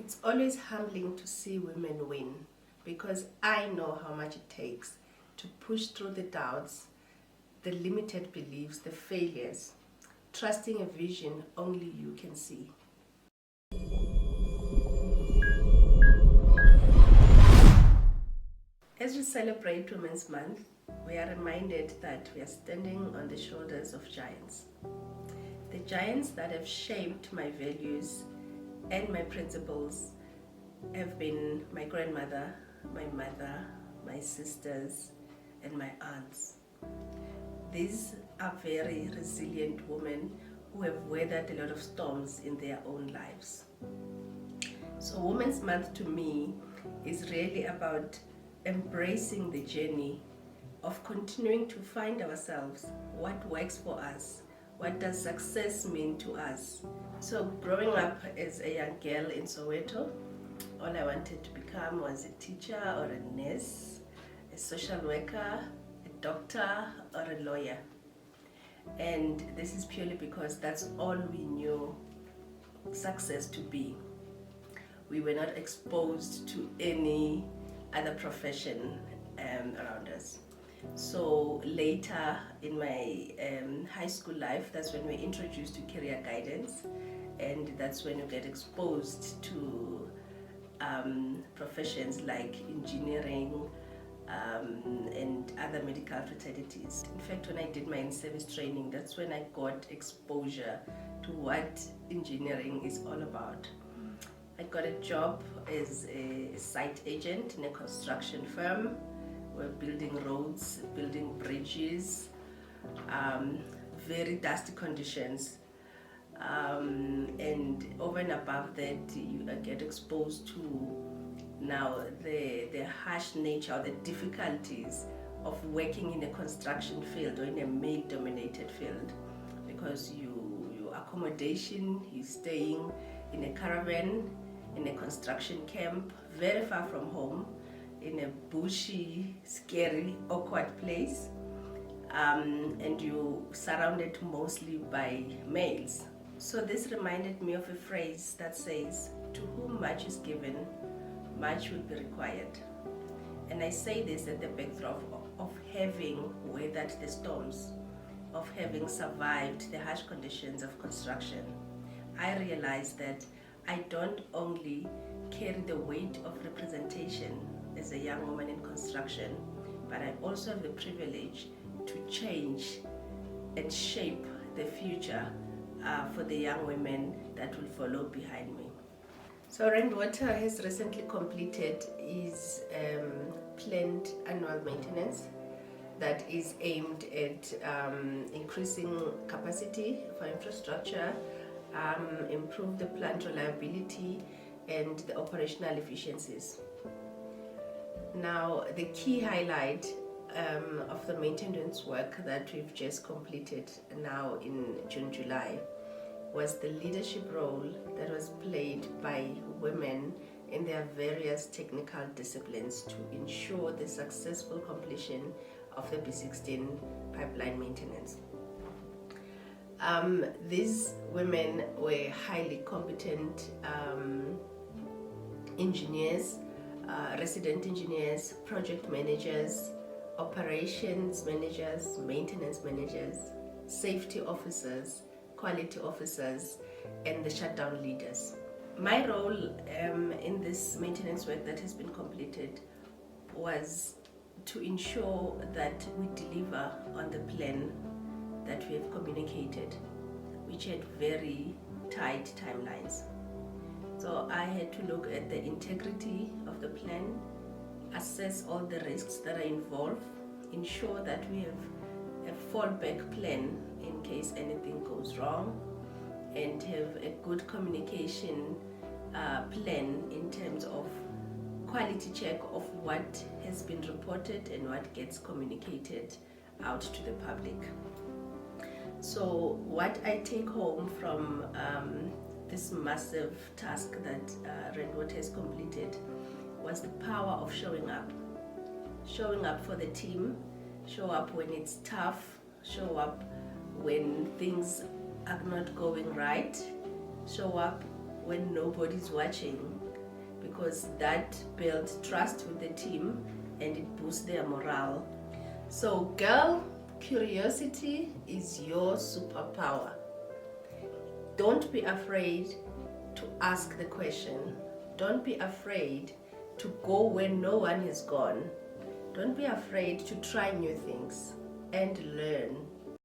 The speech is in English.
It's always humbling to see women win because I know how much it takes to push through the doubts, the limited beliefs, the failures, trusting a vision only you can see. As we celebrate Women's Month, we are reminded that we are standing on the shoulders of giants. The giants that have shaped my values and my principles have been my grandmother, my mother, my sisters, and my aunts. These are very resilient women who have weathered a lot of storms in their own lives. So Women's Month to me is really about embracing the journey of continuing to find ourselves, what works for us, what does success mean to us. So growing up as a young girl in Soweto, all I wanted to become was a teacher or a nurse, a social worker, a doctor, or a lawyer. And this is purely because that's all we knew success to be. We were not exposed to any other profession around us. So later in my high school life, that's when we're introduced to career guidance, and that's when you get exposed to professions like engineering and other medical fraternities. In fact, when I did my in-service training, that's when I got exposure to what engineering is all about. I got a job as a site agent in a construction firm. We're building roads, building bridges, very dusty conditions. And over and above that, you get exposed to now the harsh nature or the difficulties of working in a construction field or in a male-dominated field, because your accommodation, you're staying in a caravan, in a construction camp, very far from home, in a bushy, scary, awkward place, and you surrounded mostly by males. So this reminded me of a phrase that says, "To whom much is given, much will be required." And I say this at the backdrop of having weathered the storms, of having survived the harsh conditions of construction. I realized that I don't only carry the weight of representation as a young woman in construction, but I also have the privilege to change and shape the future for the young women that will follow behind me. So Rainwater has recently completed its planned annual maintenance that is aimed at increasing capacity for infrastructure, improve the plant reliability and the operational efficiencies. Now, the key highlight of the maintenance work that we've just completed now in June, July, was the leadership role that was played by women in their various technical disciplines to ensure the successful completion of the B16 pipeline maintenance. These women were highly competent engineers, resident engineers, project managers, operations managers, maintenance managers, safety officers, quality officers, and the shutdown leaders. My role in this maintenance work that has been completed was to ensure that we deliver on the plan that we have communicated, which had very tight timelines. So I had to look at the integrity of the plan, assess all the risks that are involved, ensure that we have a fallback plan in case anything goes wrong, and have a good communication plan in terms of quality check of what has been reported and what gets communicated out to the public. So what I take home from this massive task that Rainwater has completed was the power of showing up for the team, show up when it's tough, show up when things are not going right, show up when nobody's watching, because that builds trust with the team and it boosts their morale. So girl, curiosity is your superpower. Don't be afraid to ask the question. Don't be afraid to go where no one has gone. Don't be afraid to try new things and learn.